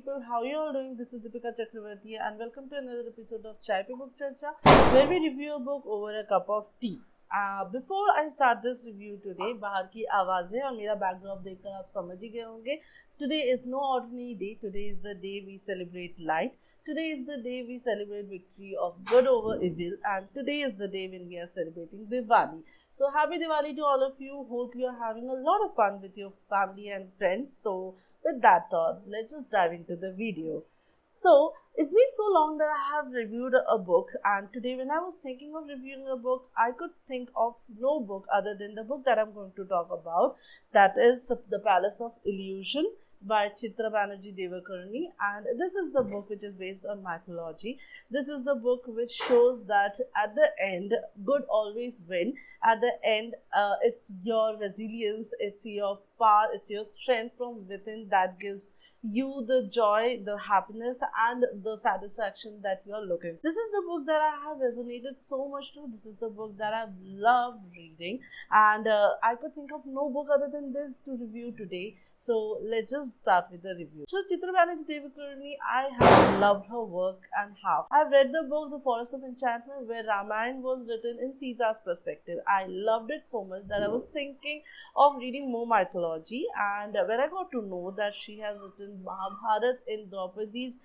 people, how you all doing? This is Deepika Chakravarti and welcome to another episode of Chai Pe Book Charcha, where we review a book over a cup of tea. Before I start this review today, बाहर की आवाज़ें और मेरा backdrop देखकर आप समझ ही गए होंगे. Today is no ordinary day. Today is the day we celebrate light. Today is the day we celebrate victory of good over evil, and today is the day when we are celebrating Diwali. So happy Diwali to all of you. Hope you are having a lot of fun with your family and friends. So with that thought, let's just dive into the video. So it's been so long that I have reviewed a book, and today when I was thinking of reviewing a book, I could think of no book other than the book that I'm going to talk about. That is The Palace of Illusion by Chitra Banerjee Devakaruni, and this is the book which is based on mythology. This is the book which shows that at the end, good always win. At the end, it's your resilience, it's your power, it's your strength from within that gives you the joy, the happiness, and the satisfaction that you are looking for. This is the book that I have resonated so much to. This is the book that I've loved reading, and I could think of no book other than this to review today. So let's just start with the review. So Chitra Banerjee Devakaruni, I have loved her work and how. I've read the book The Forest of Enchantment, where Ramayana was written in Sita's perspective. I loved it so much that I was thinking of reading more mythology, and when I got to know that she has written Mahabharat in Draupadi's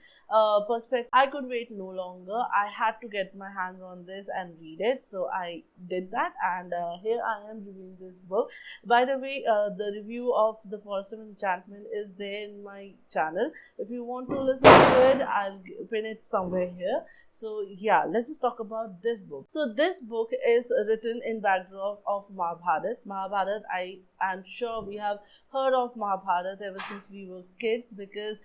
perspective, I could wait no longer. I had to get my hands on this and read it, so I did that, and here I am reviewing this book. By the way, the review of The Forest of Enchantment is there in my channel. If you want to listen to it, I'll pin it somewhere here. So yeah, let's just talk about this book. So this book is written in backdrop of Mahabharat. Mahabharat, I am sure we have heard of Mahabharat ever since we were kids, because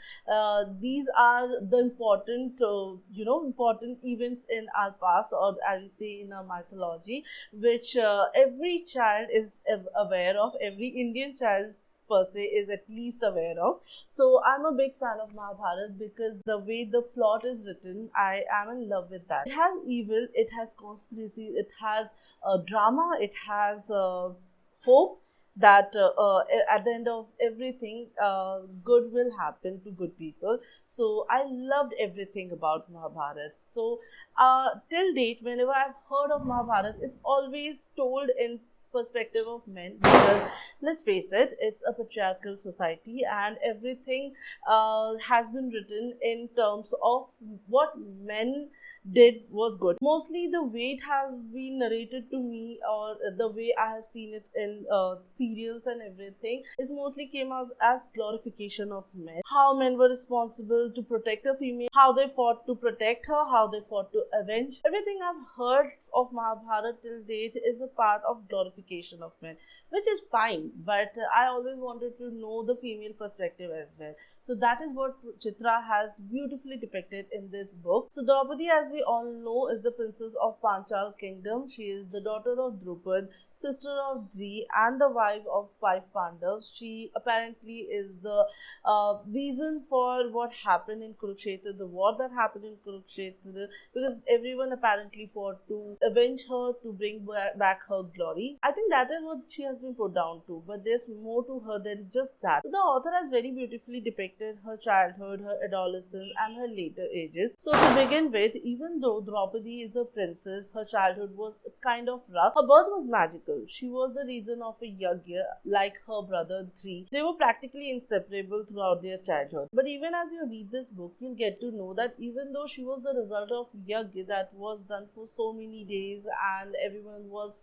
these are the important, important events in our past, or as we say in our mythology, which every child is aware of, every Indian child per se is at least aware of. So I'm a big fan of Mahabharat because the way the plot is written, I am in love with that. It has evil, it has conspiracy, it has drama, it has hope that at the end of everything, good will happen to good people. So I loved everything about Mahabharat. So till date, whenever I've heard of Mahabharat, it's always told in perspective of men, because let's face it, it's a patriarchal society, and everything has been written in terms of what men did was good. Mostly the way it has been narrated to me, or the way I have seen it in serials and everything, is mostly came out as glorification of men. How men were responsible to protect a female, how they fought to protect her, how they fought to avenge. Everything I've heard of Mahabharat till date is a part of glorification of men, which is fine, but I always wanted to know the female perspective as well. So that is what Chitra has beautifully depicted in this book. So Draupadi, as we all know, is the princess of Panchal kingdom. She is the daughter of Drupad, sister of Dri, and the wife of 5 Pandavas. She apparently is the reason for what happened in Kurukshetra, the war that happened in Kurukshetra, because everyone apparently fought to avenge her, to bring back her glory. I think that is what she has been put down to, but there's more to her than just that. So the author has very beautifully depicted her childhood, her adolescence, and her later ages. So to begin with, even though Draupadi is a princess, her childhood was kind of rough. Her birth was magical. She was the reason of a yajna, like her brother Dri. They were practically inseparable throughout their childhood. But even as you read this book, you'll get to know that even though she was the result of yajna that was done for so many days, and everyone was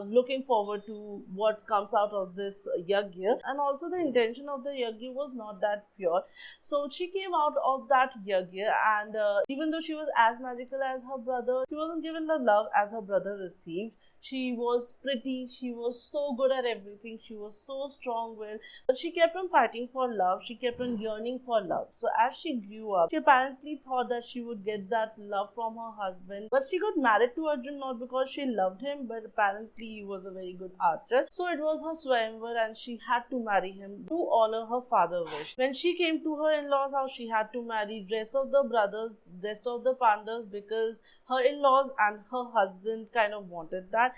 looking forward to what comes out of this yajna, and also the intention of the yajna was not that pure. So she came out of that yajna, and even though she was as magical as her brother, she wasn't given the love as her brother received. She was pretty, she was so good at everything, she was so strong-willed, but she kept on fighting for love, she kept on yearning for love. So as she grew up, she apparently thought that she would get that love from her husband, but she got married to Arjun not because she loved him, but apparently he was a very good archer. So it was her swayamvar, and she had to marry him to honor her father's wish. When she came to her in-laws' house, she had to marry rest of the brothers, rest of the Pandavas, because her in-laws and her husband kind of wanted that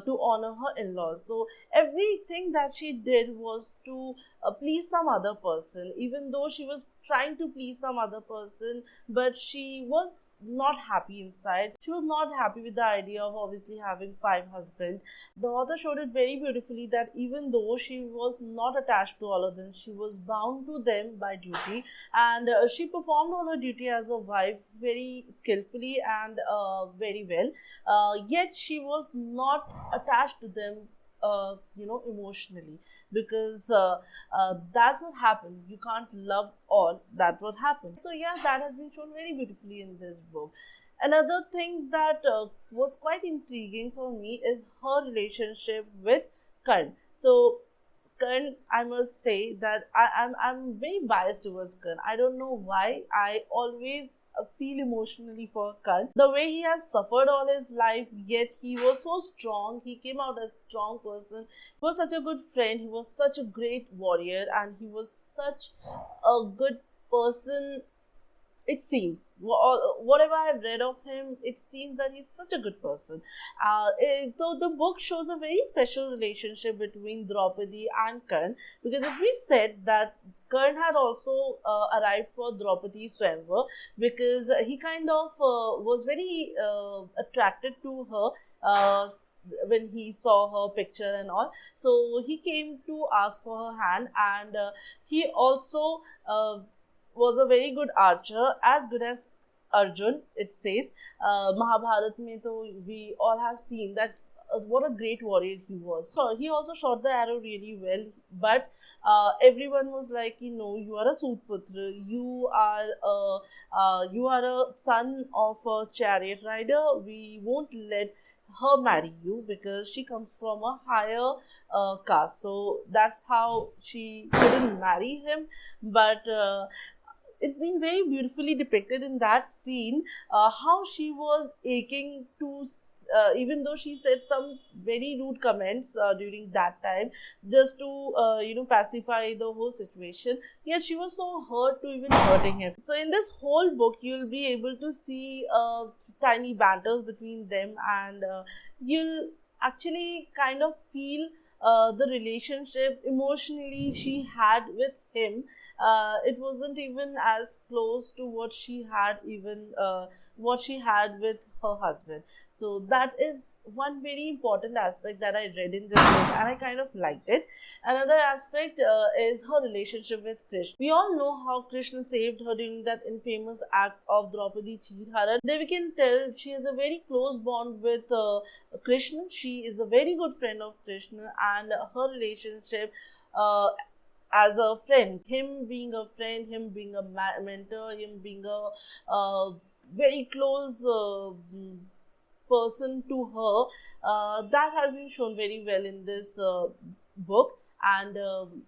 to honor her in-laws. So everything that she did was to please some other person, even though she was trying to please some other person, but she was not happy inside. She was not happy with the idea of obviously having 5 husbands. The author showed it very beautifully that even though she was not attached to all of them, she was bound to them by duty, and she performed all her duty as a wife very skillfully and very well. Yet she was not attached to them, emotionally, because that's what happened. You can't love all. That's what happened. So yeah, that has been shown very beautifully in this book. Another thing that was quite intriguing for me is her relationship with Karan. So Karan, I must say that I'm very biased towards Karan. I don't know why. I always feel emotionally for Karan. The way he has suffered all his life, yet he was so strong. He came out as a strong person. He was such a good friend. He was such a great warrior, and he was such a good person. It seems, whatever I've read of him, it seems that he's such a good person. So the book shows a very special relationship between Draupadi and Karan, because it's been said that Karan had also arrived for Draupadi Swayamvar, because he kind of was very attracted to her when he saw her picture and all. So he came to ask for her hand, and he also was a very good archer, as good as Arjun, it says. Mahabharat mein to we all have seen that what a great warrior he was. So he also shot the arrow really well, but everyone was like, you are a Sutputra, you are a son of a chariot rider. We won't let her marry you because she comes from a higher caste. So that's how she couldn't marry him. But it's been very beautifully depicted in that scene, how she was aching to, even though she said some very rude comments during that time, just to pacify the whole situation, yet she was so hurt to even hurting him. So in this whole book, you'll be able to see tiny banters between them, and you'll actually kind of feel the relationship emotionally she had with him. It wasn't even as close to what she had with her husband. So that is one very important aspect that I read in this book, and I kind of liked it. Another aspect is her relationship with Krishna. We all know how Krishna saved her during that infamous act of Draupadi Chirharan. There we can tell she has a very close bond with Krishna. She is a very good friend of Krishna, and her relationship as a friend, him being a friend, him being a mentor, him being a very close person to her, that has been shown very well in this book, and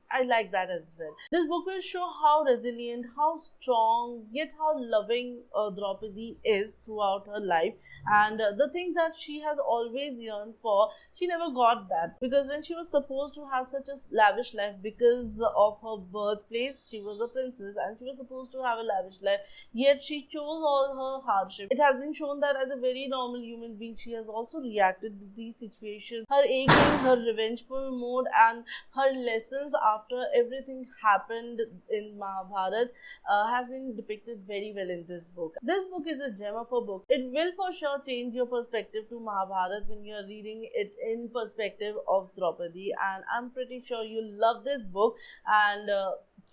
I like that as well. This book will show how resilient, how strong, yet how loving Draupadi is throughout her life, and the thing that she has always yearned for, she never got that, because when she was supposed to have such a lavish life because of her birthplace, she was a princess and she was supposed to have a lavish life, yet she chose all her hardship. It has been shown that as a very normal human being, she has also reacted to these situations. Her aching, her revengeful mood, and her lessons after everything happened in Mahabharat has been depicted very well in this book. This book is a gem of a book. It will for sure change your perspective to Mahabharat when you are reading it in perspective of Draupadi, and I'm pretty sure you'll love this book, and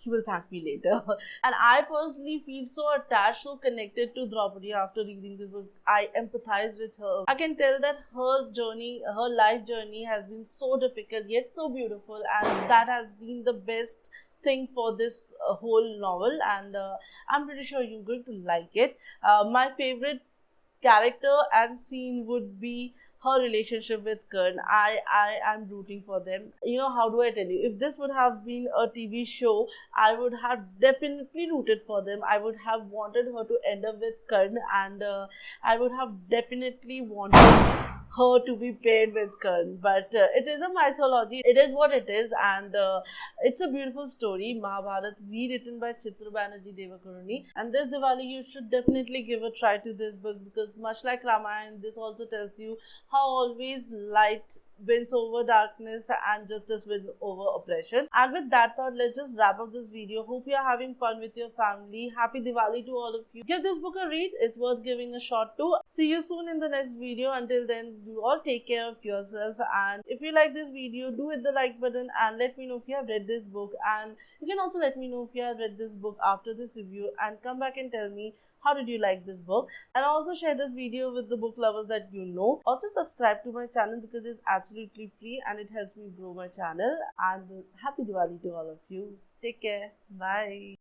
you will thank me later. And I personally feel so attached, so connected to Draupadi after reading this book. I empathize with her. I can tell that her journey, her life journey has been so difficult yet so beautiful, and that has been the best thing for this whole novel, and I'm pretty sure you're going to like it. My favorite character and scene would be her relationship with Karan. I am rooting for them. How do I tell you? If this would have been a TV show, I would have definitely rooted for them. I would have wanted her to end up with Karan, and I would have definitely wanted her to be paired with Karan. But it is a mythology. It is what it is, and it's a beautiful story. Mahabharat, rewritten by Chitra Banerjee Devakaruni. And this Diwali, you should definitely give a try to this book, because much like Ramayana, this also tells you how always light wins over darkness and justice wins over oppression. And with that thought, let's just wrap up this video. Hope you are having fun with your family. Happy Diwali to all of you. Give this book a read. It's worth giving a shot to. See you soon in the next video. Until then, you all take care of yourself. And if you like this video, do hit the like button and let me know if you have read this book. And you can also let me know if you have read this book after this review, and come back and tell me how did you like this book. And also share this video with the book lovers that you know. Also subscribe to my channel because it's absolutely free and it helps me grow my channel. And happy Diwali to all of you. Take care. Bye.